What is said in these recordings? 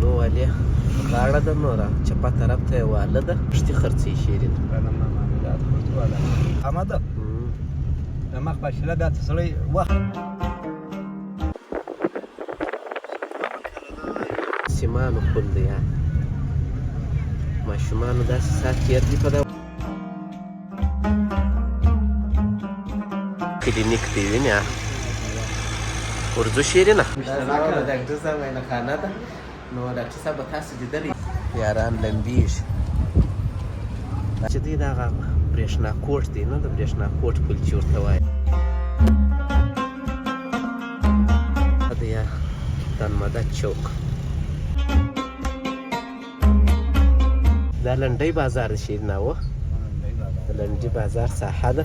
لو والې غاړه ده نو را چپه طرف ته یې واله ده پشتي خرڅوي شیرین حمده د مخ فاصله بیا ته سړی وخت سیمانو خون دی یا ماشومانو داسې ساعت تېر دي په دا کلینیک دی وینې ورځو شیرینه دا ډاکټر صاحب عینخانه ده نو ډاکټر صاحب به تاسو لیدلی یاران لمبېږي چې دی دغه برېښنا کوټ دی نه د برېښنا کوټ کلچې ورته وایي د یا تنمده چوک دا لنډۍ بازار د شیرینه و د لنډۍ بازار ساحه ده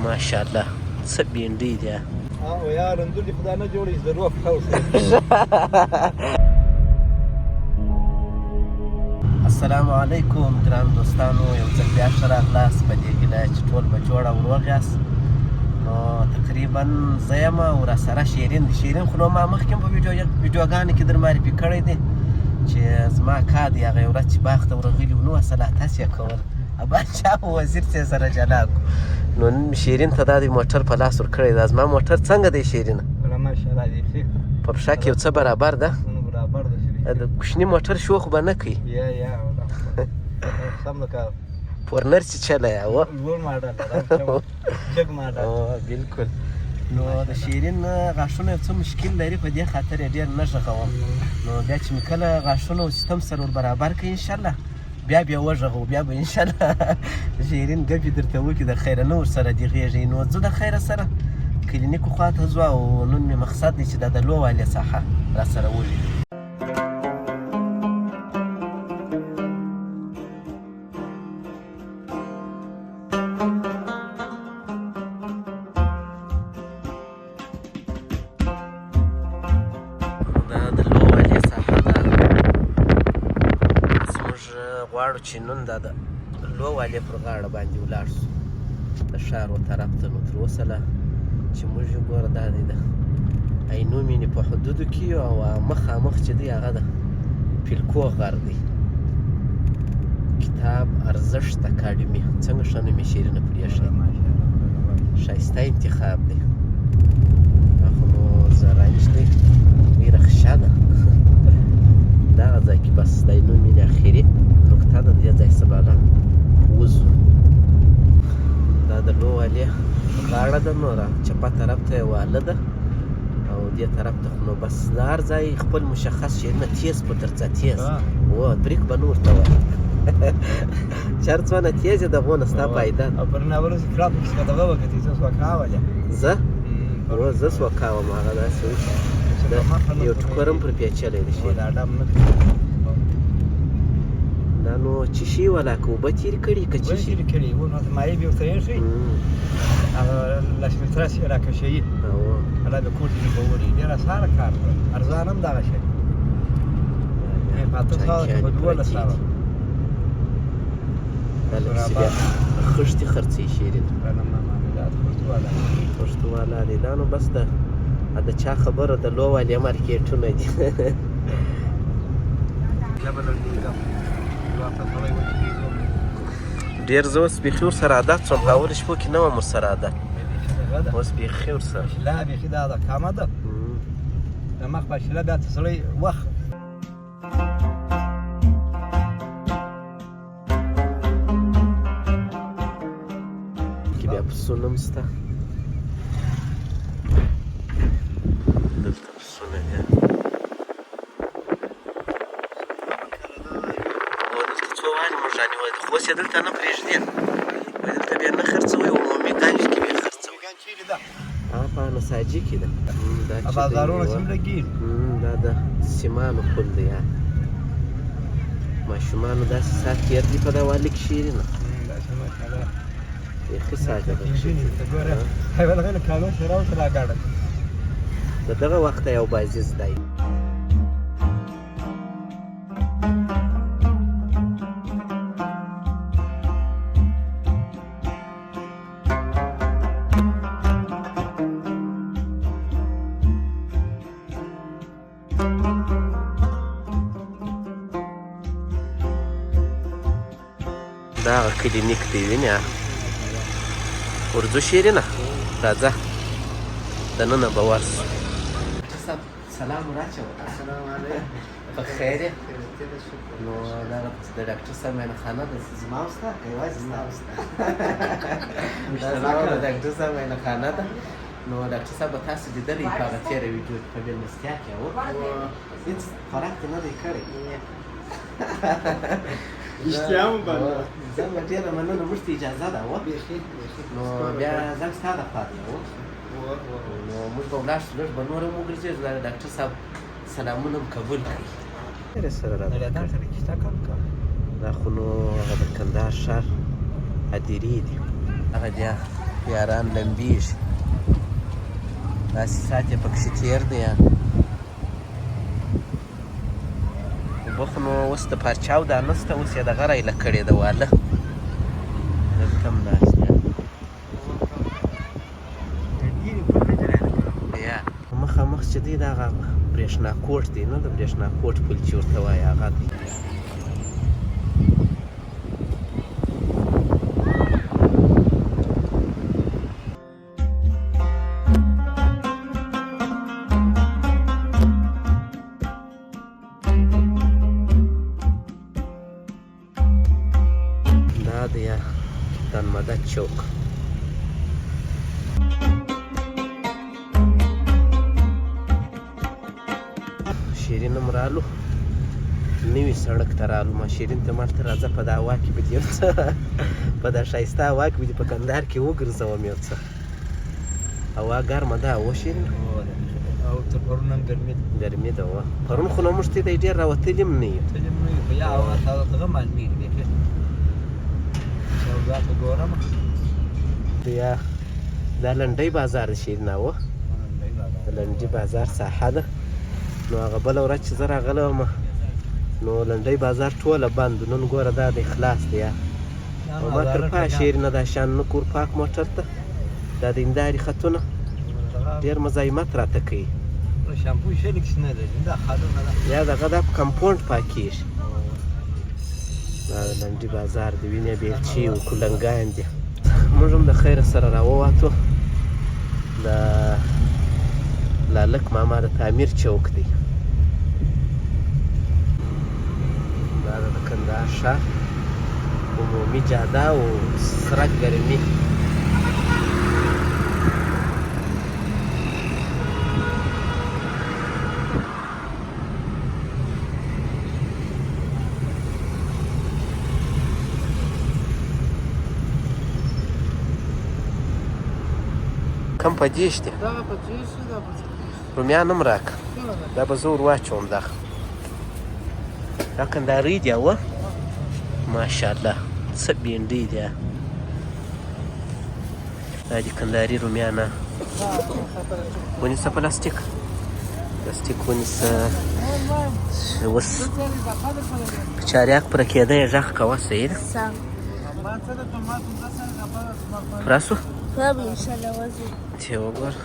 ماشاءالله څه بینډۍ دی یا رندولې خدا نه جوړي ضرور السلام علیکم ګران دوستانو یو ځل بیا ښه راغلاست په دې هیله چې ټول به جوړ او روغ یاست نو تقریبا زه یم او راسره شیرین دی شیرین خو نو ما مخکې په ویډیوګانو کې در معرفي کړی دی چې زما کار دی هغه یو ورځ چې باغ ته ورغلي وو نو اصلاتاس یې کول باچا وزیر چې سره جلا کړو نو نن شیرین ته دا د موټر په لاس ورکړی دا زما موټر څنګه دی شیرینه ماشاءالله دی ښه په پښه کې یو څه برابر ده برابر ده د کوچني موټر شو خو به نه کوي یا سم ده کار فورنر چې چلی و لوړ ماډل جګ ماډل بالکل نو د شیرین غاښونه یو څه مشکل لري په دې خاطر یې ډېر نه غږوم نو بیا چې مې کله غاښونه او سیستم سره ور برابر کړي انشاءالله بیا وغږو بیا به انشاءالله شیرین ګپې درته وکړي د خیره نه ورسره دې غېږي نو زه د خیره سره کلینیکو خواته ځو او نن مې مقصد دی چې دا د لو والې ساحه راسره وویني غواړو چې نن دا د لو والې پر غاړه باندې ولاړ شو د ښار و طرف ته نو تر اوسه لا چې موږ یې ګوره دا دی د عینو مینې په حدودو کې او مخامخ چې دی هغه د پیلکو غر دی کتاب ارزښت اکاډمي څنګه ښه نوم یې شیرینه پرېښی ښایسته انتخاب دی دا خو نو زرنج دی ډېره ښه ده دغه ځای کې بس د عینو مینې اخري نقطه ده دې ځای څه بالا وځو دا د لو والې غاړه ده نو را چپه طرف ته یې واله ده او دې طرف ته خو نو بس د هر ځای خپل مشخص شیرینه تیز په ترڅه تیز و بریک به نه ورته وایي چې هر څونه تیز یې دغونه ستا پایده او پر ناولو چې خلاف چې دغه وکړي زه سوکا ولې زه سوکا وم هغه داسې یو ټوکر هم پر پیچلی دی شي دا نو چیشي ولا که اوبه تېرې کړي که چیشي تېرې کړي و نو مایع بیا ورته ایښي هغه لس متره چې راکشوي هغه د کور دې به وړي ډېر اسانه کار دی ارزان هم دغه شی په اته سوه په 12 سوه دا لکسې بیا خښتې خرڅوي شیرین خښتو والا دی دا نو بس د چا خبره د لو والې مارکېټونه دي ډېر زه اوس بیخي ورسره عادت شوم په اولو شپو کې نه وم ورسره عادت اوس بیخي ورسره لا بیخي دا ده کامه ده د مخ فاصله بیا ته سړی وخت کې بیا پسونه هم شته دلته پسونه دي خو اوس یې دلته نه پرېږدي وایي دلته بیا نه خرڅوي او عمومي ګنج کې بیا خرڅوي هغه په نساجي کې ده بازارونه سیم لګېږي دا د سیمانو پل دی ماشومانو داسې ساعت تېر دي په دا والي کې شیرینه بیخي ساده ده د دغه وخته یو بازیز دی دا هغه کلینیک دی وینې ورځو شیرینه راځه دننه به ورسو سلام راچوه السلام علیکم په خیر یې نو دا د ډاکټر صاحب معاینخانه ده زما وستا که یوازې ستا وستا دا زما د ډاکټر صاحب معاینخانه ده نو ډاکټر صاحب به تاسو لیدلی په هغه تېره ویډیو کې په مېلمستیا کې هېڅ خوراک دې نه دی کړی اشتیا مو بنده زه به ډېره مننه موږ ته اجازه ده نو بیا زنګ ستا دخوا دی نو موږ به ولاړ شو لږ به نور هم وګرځېږو دا د ډاکټر صاحب سلامونه هم قبول کړي ډېرې سره دا خو نو هغه د کندهار ښار هدیرې دي هغه بیا یاران لمبېږي داسې ساعت یې پکښې تېر دی اوبه خو نو اوس د پارچاو دا نسته اوس یې دغه رایله کړې ده واله دلته هم ناست یا مخامخ چې دی دا هغه برېښنا کوټ دی نه د برېښنا کوټ پل چې ورته وایي هغه دی دا دی دانمدد چوک شیرین هم رالو نوي سړک ته رالو ما شیرین ته ماته راځه په دا هوا کې به دې یو څه په دا ښایسته هوا کې به دې په کندهار کې وګرځوم یو څه هوا ګرمه ده هو شیرین او تر پرون هم ګرمي ده وه پرون خو نو موږ ته دی ډېر راوتلي هم نه یو خو یا هوا دغه معلومېږي بیخي سودا ته ګورم یا دا لنډۍ بازار د شیرین وه د لنډۍ بازار ساحه ده نو هغه بله ورځ چې زه راغلی وم نو لنډۍ بازار ټوله بند نن ګوره دا دی خلاص دی او ما تر پایه شیرینه دا شان نه کور پاک موټر ته دا د هندارې خطونه ډېر مزاحمت راته کوي شامپو شلک شنه ده دا خادونه ده یا دغه دا په کمپاونډ پاکېږي دا د لنډۍ بازار د وینې بیلچې و کولنګان دي موږ هم د خیره سره راووتو د لالک ماما د تعمیر چوک دی دا د کندهار ښار عمومي جاده او سرک ګرمي کم په دېش دی رومیان هم راکړه دا به زه ور واچوم دغه دا کندهاري دی اوه ماشاءالله څه بینډۍ دی دا دي کندهاري رومیان ونیسه پلاستیک ونیسه اوس په چاریاک پوره کېده یې غږ کوه صحیح ده راسو ته وګوره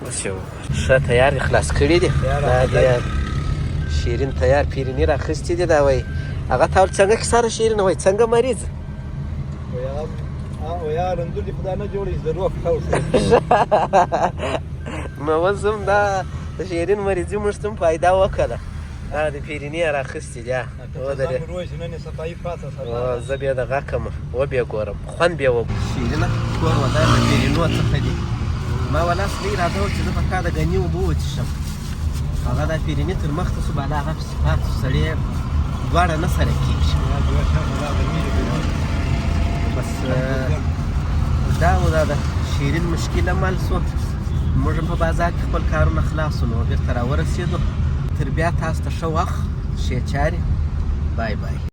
اوس یو ښه تیار دي خلاص کړي دي دا د شیرین تیار پیریني راخیستې دي دا وایي هغه تا ول څنګه کیسه ده شیرین وایي څنګه مریض ویا رندولي خدای نه جوړي ضرور خاوس نو اوس هم دا د شیرین مریضي موږ ته هم فایده وکړه دا د پیریني راخیستې دي زه بیا دغه کړم وبیا ګورم خوند بیا وګورم شیرینه کور ودان د پیرینو څخه دي ما ولا اصلي اراده وه چې زه په تا د ګني اوبه وڅښم هغه دا پیریني تر مخته سو بالا هغه پسې پاتې سړی دواړه نه سره کېږي بس دا و دا د شیرین مشکل عمل سو موږ هم په بازار کې خپل کارونه خلاص نو بېرته راورسېدو تر بیا تاسو ته ښه وخت ښې چارې بای بای